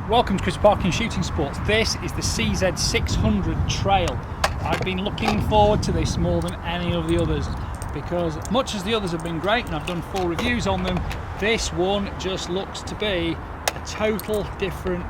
Welcome to Chris Parkin Shooting Sports. This is the CZ600 Trail. I've been looking forward to this more than any of the others because much as the others have been great and I've done full reviews on them, this one just looks to be a total different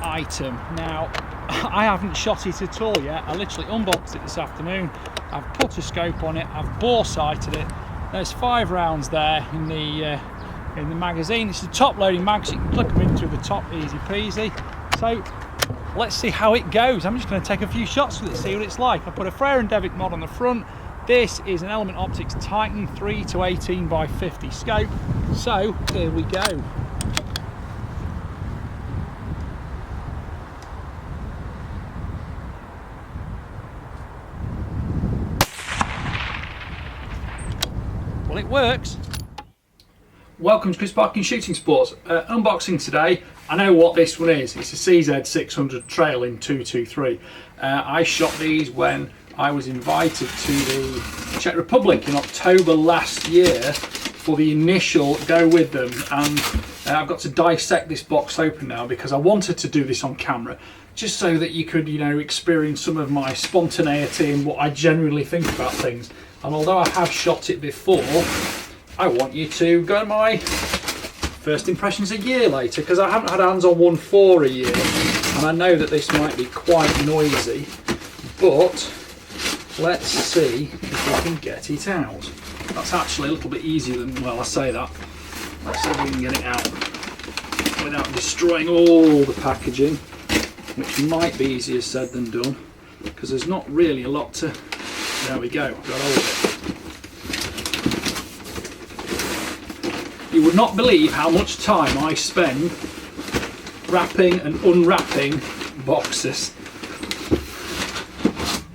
item. Now, I haven't shot it at all yet. I literally unboxed it this afternoon. I've put a scope on it, I've bore sighted it. There's 5 rounds there in the magazine. It's a top loading mag, so you can click them in through the top easy peasy. So let's see how it goes. I'm just going to take a few shots with it, see what it's like. I put a Freya and Devic mod on the front. This is an Element Optics Titan 3 to 18 by 50 scope. So here we go. Well, it works. Welcome to Chris Parkin Shooting Sports. Unboxing today. I know what this one is. It's a CZ600 Trail in 223. I shot these when I was invited to the Czech Republic in October last year for the initial go with them, and I've got to dissect this box open now because I wanted to do this on camera just so that you could, experience some of my spontaneity and what I generally think about things. And although I have shot it before, I want you to go to my first impressions a year later, because I haven't had hands on one for a year and I know that this might be quite noisy, but let's see if we can get it out. That's actually a little bit easier than, well, I say that. Let's see if we can get it out without destroying all the packaging, which might be easier said than done because there's not really a lot to... There we go, got hold of it. You would not believe how much time I spend wrapping and unwrapping boxes.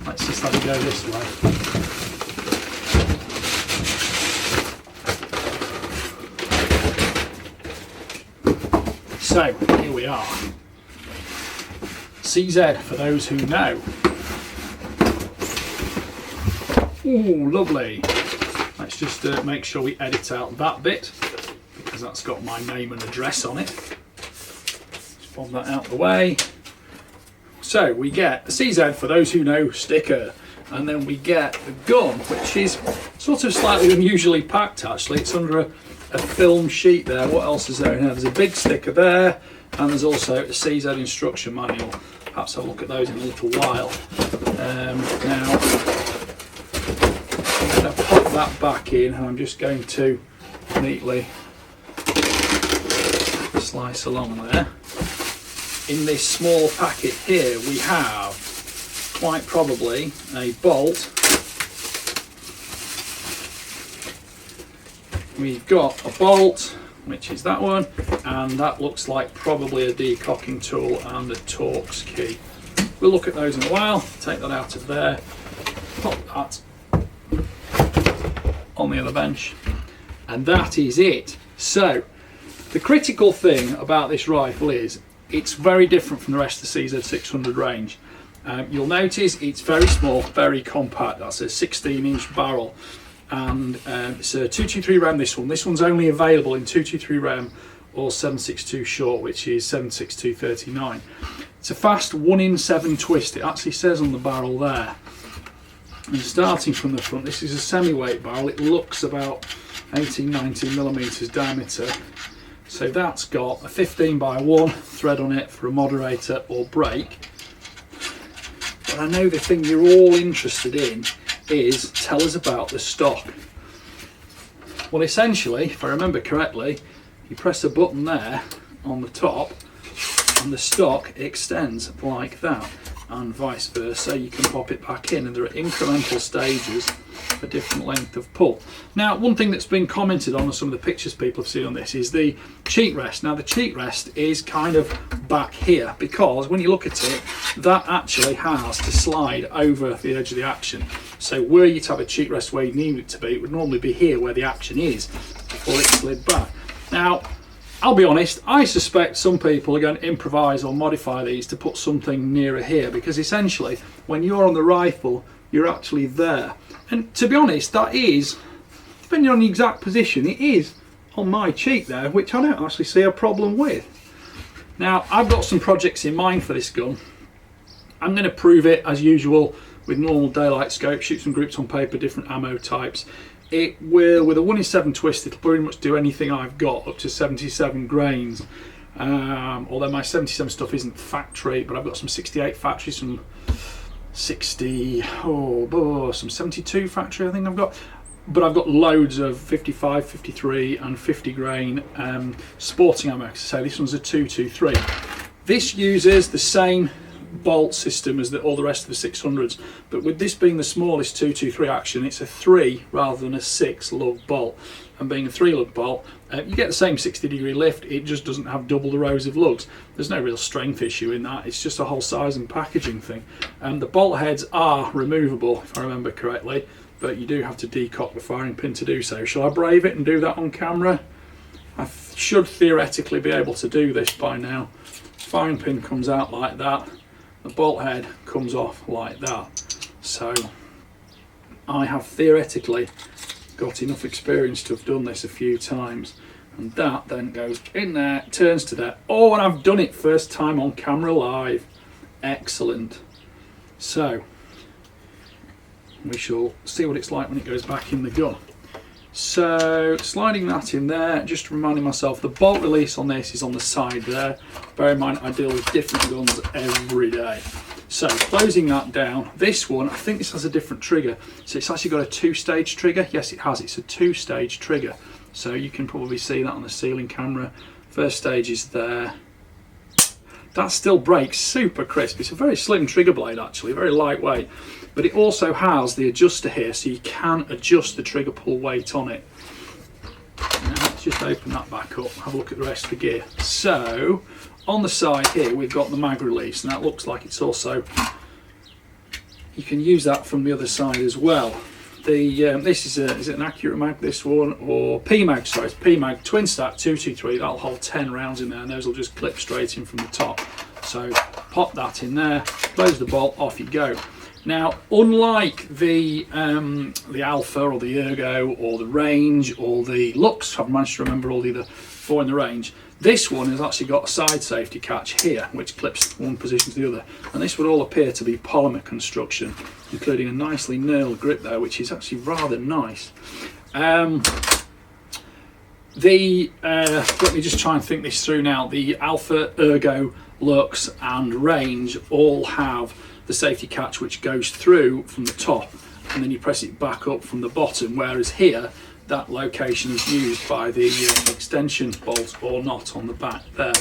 Let's just have it go this way. So, here we are. CZ, for those who know. Ooh, lovely. Let's just make sure we edit out that bit, because that's got my name and address on it. Just pop that out the way. So we get the CZ, for those who know, sticker, and then we get the gun, which is sort of slightly unusually packed actually. It's under a film sheet there. What else is there in there? There's a big sticker there, and there's also a CZ instruction manual. Perhaps I'll look at those in a little while. Now, I'm going to pop that back in, and I'm just going to neatly slice along there. In this small packet here we have quite probably a bolt. We've got a bolt, which is that one, and that looks like probably a decocking tool and a Torx key. We'll look at those in a while. Take that out of there, pop that on the other bench, and that is it. So the critical thing about this rifle is it's very different from the rest of the CZ600 range. You'll notice it's very small, very compact. That's a 16-inch barrel, and it's a 223 ram. This one's only available in 223 ram or 7.62 short, which is 7.62 39. It's a fast 1 in 7 twist. It actually says on the barrel there. And starting from the front, this is a semi-weight barrel. It looks about 18-19 millimeters diameter. So that's got a 15 by 1 thread on it for a moderator or brake. But I know the thing you're all interested in is, tell us about the stock. Well, essentially, if I remember correctly, you press a button there on the top and the stock extends like that, and vice versa. You can pop it back in, and there are incremental stages for different length of pull. Now, one thing that's been commented on some of the pictures people have seen on this is the cheek rest. Now, the cheek rest is kind of back here because when you look at it, that actually has to slide over the edge of the action. So were you to have a cheek rest where you need it to be, it would normally be here where the action is before it slid back. Now, I'll be honest, I suspect some people are going to improvise or modify these to put something nearer here, because essentially when you're on the rifle, you're actually there. And to be honest, that is, depending on the exact position, it is on my cheek there, which I don't actually see a problem with. Now, I've got some projects in mind for this gun. I'm going to prove it as usual with normal daylight scope, shoot some groups on paper, different ammo types. It will, with a 1 in 7 twist, it'll pretty much do anything I've got up to 77 grains. Although my 77 stuff isn't factory, but I've got some 68 factory, some 60, some 72 factory I think I've got. But I've got loads of 55, 53 and 50 grain sporting ammo. So this one's a 223. This uses the same bolt system as all the rest of the 600s, but with this being the smallest 223 action, it's a 3 rather than a 6 lug bolt. And being a 3 lug bolt, you get the same 60-degree lift, it just doesn't have double the rows of lugs. There's no real strength issue in that, it's just a whole size and packaging thing. The bolt heads are removable, if I remember correctly, but you do have to decock the firing pin to do so. Shall I brave it and do that on camera? I should theoretically be able to do this by now. Firing pin comes out like that, the bolt head comes off like that. So I have theoretically got enough experience to have done this a few times. And that then goes in there, turns to there. Oh, and I've done it first time on camera live. Excellent. So we shall see what it's like when it goes back in the gun. So sliding that in there, just reminding myself the bolt release on this is on the side there. Bear in mind I deal with different guns every day. So closing that down, this one, I think this has a different trigger. So it's actually got a 2-stage trigger. Yes, it has, it's a 2-stage trigger. So you can probably see that on the ceiling camera. First stage is there. That still breaks super crisp. It's a very slim trigger blade actually, very lightweight. But it also has the adjuster here, so you can adjust the trigger pull weight on it. Now let's just open that back up, have a look at the rest of the gear. So on the side here we've got the mag release, and that looks like it's also, you can use that from the other side as well. This is it an accurate mag, this one, or P-mag, sorry, it's P-mag, twin stack 223, that'll hold 10 rounds in there, and those will just clip straight in from the top. So pop that in there, close the bolt, off you go. Now, unlike the Alpha or the Ergo or the Range or the Lux, I've managed to remember all the other 4 in the range, this one has actually got a side safety catch here, which clips one position to the other. And this would all appear to be polymer construction, including a nicely knurled grip there, which is actually rather nice. Let me just try and think this through now. The Alpha, Ergo, Lux and Range all have the safety catch which goes through from the top, and then you press it back up from the bottom, whereas here that location is used by the extension bolts or not on the back there.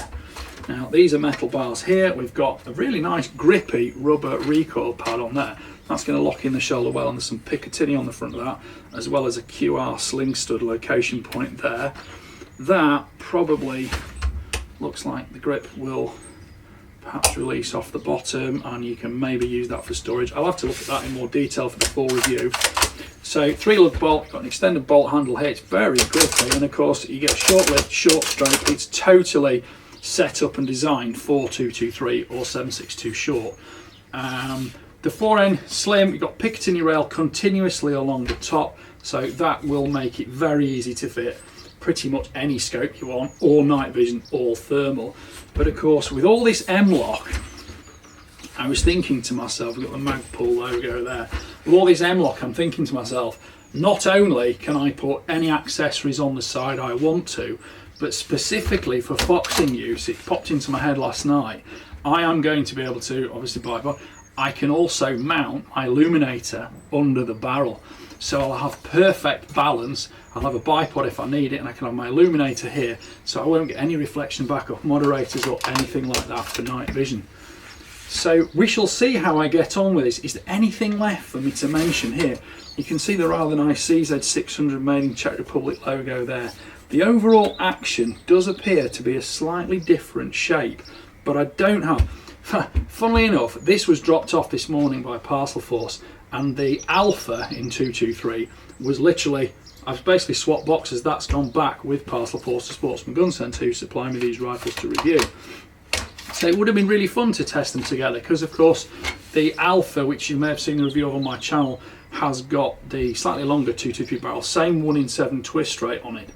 Now these are metal bars here, we've got a really nice grippy rubber recoil pad on there. That's going to lock in the shoulder well, and there's some Picatinny on the front of that, as well as a QR sling stud location point there. That probably looks like the grip will perhaps release off the bottom, and you can maybe use that for storage. I'll have to look at that in more detail for the full review. So 3-lug bolt, got an extended bolt handle here, it's very grippy, and of course you get short lift, short stroke. It's totally set up and designed for 223 or 762 short. The fore end slim, you've got Picatinny rail continuously along the top, so that will make it very easy to fit pretty much any scope you want, or night vision, or thermal. But of course, with all this M-lock, I was thinking to myself, we've got the Magpul logo there, with all this M-lock, I'm thinking to myself, not only can I put any accessories on the side I want to, but specifically for foxing use, it popped into my head last night, I am going to be able to, obviously I can also mount my illuminator under the barrel. So I'll have perfect balance, I'll have a bipod if I need it, and I can have my illuminator here, so I won't get any reflection back off moderators or anything like that for night vision. So we shall see how I get on with this. Is there anything left for me to mention here? You can see the rather nice CZ600 made in Czech Republic logo there. The overall action does appear to be a slightly different shape, but I don't have... Funnily enough, this was dropped off this morning by Parcel Force, and the Alpha in 223 was literally, I've basically swapped boxes, that's gone back with Parcel Force to Sportsman Gun Centre, who supply me these rifles to review. So it would have been really fun to test them together, because of course the Alpha, which you may have seen the review of on my channel, has got the slightly longer 223 barrel, same 1 in 7 twist rate on it,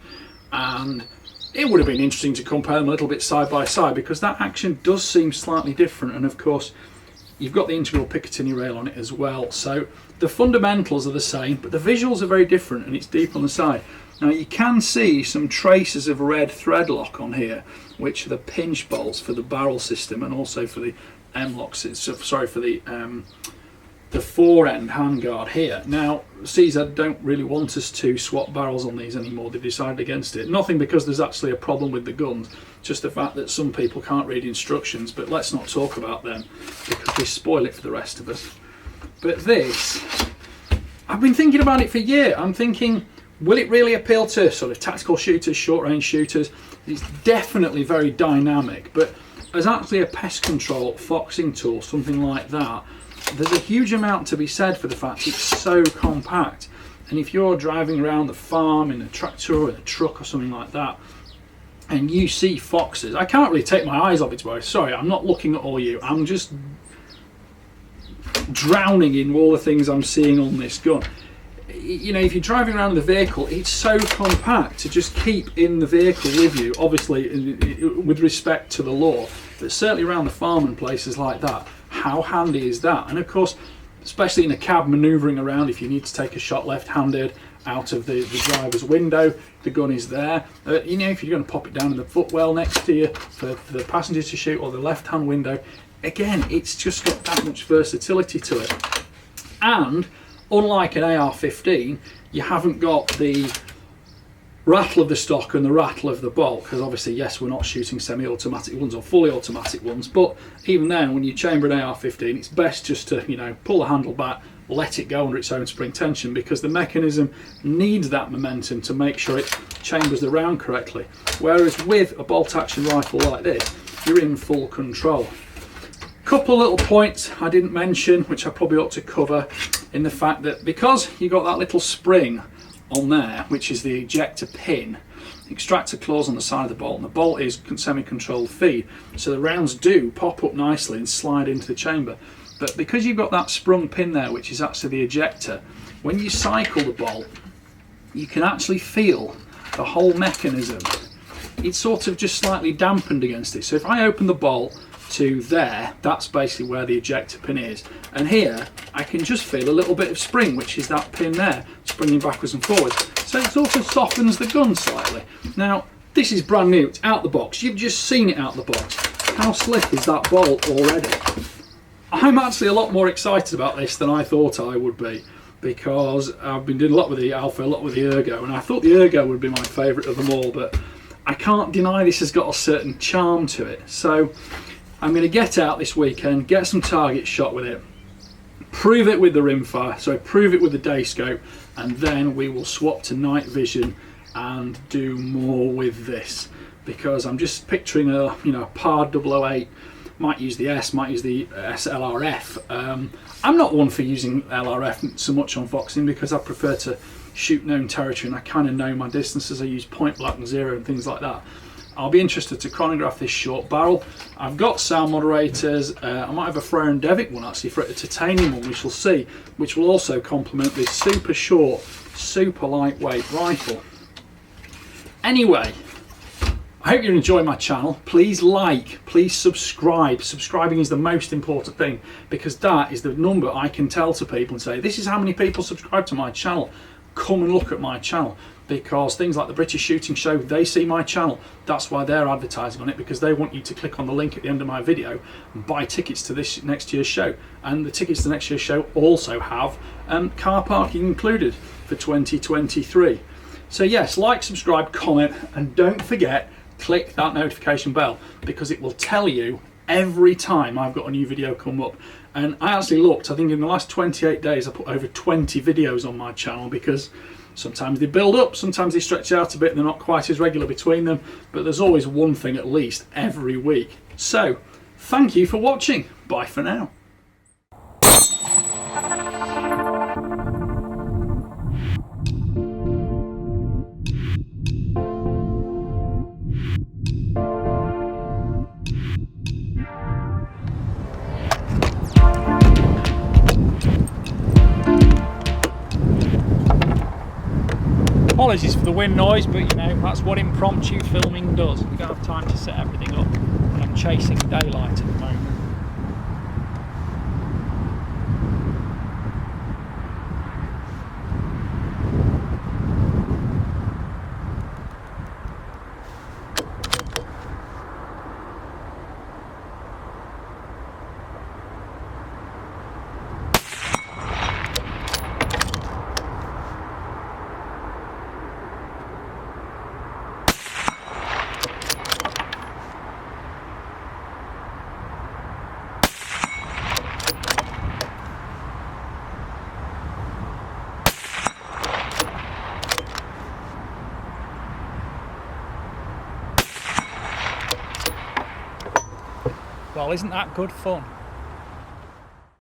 and it would have been interesting to compare them a little bit side by side, because that action does seem slightly different. And of course, you've got the integral Picatinny rail on it as well. So the fundamentals are the same, but the visuals are very different, and it's deep on the side. Now you can see some traces of red thread lock on here, which are the pinch bolts for the barrel system, and also for the M-locks. Sorry, for the fore-end handguard here. Now, CZ don't really want us to swap barrels on these anymore. They decided against it. Nothing because there's actually a problem with the guns, just the fact that some people can't read instructions, but let's not talk about them because they spoil it for the rest of us. But this, I've been thinking about it for a year. I'm thinking, will it really appeal to sort of tactical shooters, short-range shooters? It's definitely very dynamic, but as actually a pest control foxing tool, something like that, there's a huge amount to be said for the fact it's so compact. And if you're driving around the farm in a tractor or in a truck or something like that, and you see foxes, I can't really take my eyes off it, boys. Sorry, I'm not looking at all you. I'm just drowning in all the things I'm seeing on this gun. You know, if you're driving around the vehicle, it's so compact to just keep in the vehicle with you, obviously with respect to the law, but certainly around the farm and places like that. How handy is that? And of course, especially in a cab manoeuvring around, if you need to take a shot left-handed out of the driver's window, the gun is there. You know, if you're going to pop it down in the footwell next to you for the passenger to shoot, or the left-hand window, again, it's just got that much versatility to it. And unlike an AR-15, you haven't got the rattle of the stock and the rattle of the bolt, because obviously, yes, we're not shooting semi-automatic ones or fully automatic ones, but even then, when you chamber an AR-15, it's best just to, you know, pull the handle back, let it go under its own spring tension, because the mechanism needs that momentum to make sure it chambers the round correctly. Whereas with a bolt action rifle like this, you're in full control. Couple of little points I didn't mention, which I probably ought to cover, in the fact that because you got that little spring on there, which is the ejector pin, extractor claws on the side of the bolt, and the bolt is semi-controlled feed, so the rounds do pop up nicely and slide into the chamber. But because you've got that sprung pin there, which is actually the ejector, when you cycle the bolt, you can actually feel the whole mechanism. It's sort of just slightly dampened against it. So if I open the bolt to there, that's basically where the ejector pin is, and here I can just feel a little bit of spring, which is that pin there, springing backwards and forwards, so it sort of softens the gun slightly. Now this is brand new, it's out the box, you've just seen it out the box. How slick is that bolt already? I'm actually a lot more excited about this than I thought I would be, because I've been doing a lot with the Alpha, a lot with the Ergo, and I thought the Ergo would be my favourite of them all, but I can't deny this has got a certain charm to it. So I'm going to get out this weekend, get some target shot with it, prove it with the rimfire, so prove it with the day scope, and then we will swap to night vision and do more with this, because I'm just picturing a, you know, PAR 008, might use the S, might use the SLRF. I'm not one for using LRF so much on foxing, because I prefer to shoot known territory, and I kind of know my distances. I use point blank and zero and things like that. I'll be interested to chronograph this short barrel. I've got sound moderators. I might have a Frere and Devick one actually for a titanium one, we shall see, which will also complement this super short, super lightweight rifle. Anyway, I hope you're enjoying my channel. Please like, please subscribe. Subscribing is the most important thing, because that is the number I can tell to people and say, this is how many people subscribe to my channel. Come and look at my channel. Because things like the British Shooting Show, they see my channel. That's why they're advertising on it, because they want you to click on the link at the end of my video and buy tickets to this next year's show. And the tickets to next year's show also have car parking included for 2023. So yes, like, subscribe, comment, and don't forget, click that notification bell, because it will tell you every time I've got a new video come up. And I actually looked, I think in the last 28 days I put over 20 videos on my channel, because sometimes they build up, sometimes they stretch out a bit and they're not quite as regular between them, but there's always one thing at least every week. So thank you for watching. Bye for now. Apologies for the wind noise, but you know, that's what impromptu filming does. You don't have time to set everything up, and I'm chasing daylight at the moment. Well, isn't that good fun?